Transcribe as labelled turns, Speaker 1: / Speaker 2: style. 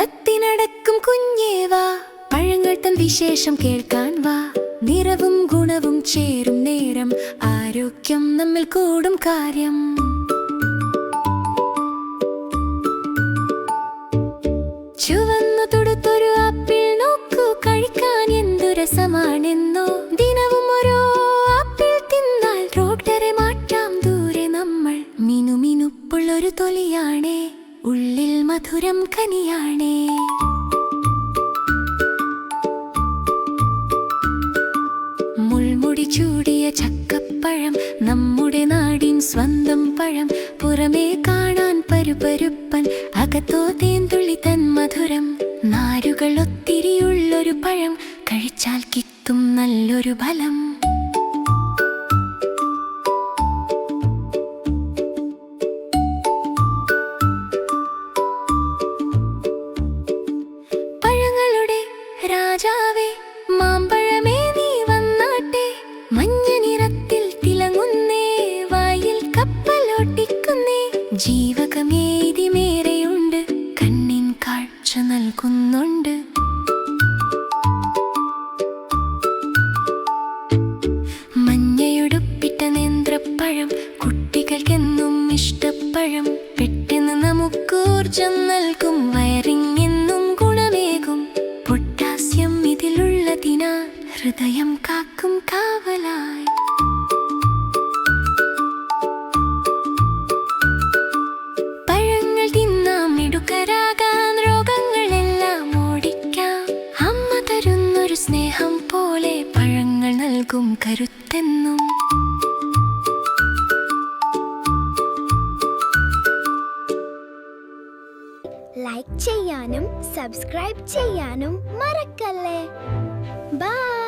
Speaker 1: തത്തിനടക്കും കുഞ്ഞേ വാ, പഴങ്ങൾ തൻ വിശേഷം കേൾക്കാൻ വാ. നിറവും ഗുണവും ചേരും നേരം, ആരോഗ്യം നമ്മിൽ കൂടും കാര്യം. ചുവന്നു തൊടുത്തൊരു ആപ്പിൾ നോക്കൂ, കഴിക്കാൻ എന്തു രസമാണെന്നോ. ദിനവും ഓരോ ആപ്പിൾ തിന്നാൽ ഡോക്ടറെ മാറ്റാം ദൂരെ നമ്മൾ. മിനുമിനുപ്പുള്ളൊരു തൊലിയാണേ, ഉള്ളിൽ മധുരം കനിയാണേ. മുൾമുടി ചൂടിയ ചക്കപ്പഴം, നമ്മുടെ നാടിൻ സ്വന്തം പഴം. പുറമേ കാണാൻ പരുപരുപ്പൻ, അകത്തോ തേന്തുള്ളി തൻ മധുരം. നാരുകൾ ഒത്തിരിയുള്ളൊരു പഴം, കഴിച്ചാൽ കിട്ടും നല്ലൊരു ഫലം. പഴങ്ങളുടെ രാജാവേ, മാമ്പഴമേ നീ വന്നാട്ടെ. മഞ്ഞ നിറത്തിൽ തിളങ്ങുന്നേ, വായിൽ കപ്പലോട്ടിക്കുന്നേ. ജീവകമേതിമേറെയുണ്ട്, കണ്ണിൻ കാഴ്ച നൽകുന്നുണ്ട്. മഞ്ഞയുടുപ്പിട്ട നേന്ത്രപ്പഴം, കുട്ടികൾക്കെന്നും ഇഷ്ടപ്പഴം. പെട്ടെന്ന് നമുക്ക് ഊർജം നൽകും, വയറിങ്ങെന്നും ഗുണമേകും. പൊട്ടാസ്യം ഇതിലുള്ളതിനാൽ ഹൃദയം കാക്കും കാവലായി. പഴങ്ങൾ തിന്നാം, മിടുക്കരാകാൻ, രോഗങ്ങളെല്ലാം ഓടിക്കാം. അമ്മ തരുന്നൊരു സ്നേഹം പോലെ പഴങ്ങൾ നൽകും കരുത്തെന്നും.
Speaker 2: ലൈക്ക് ചെയ്യാനും സബ്സ്ക്രൈബ് ചെയ്യാനും മറക്കല്ലേ. ബൈ.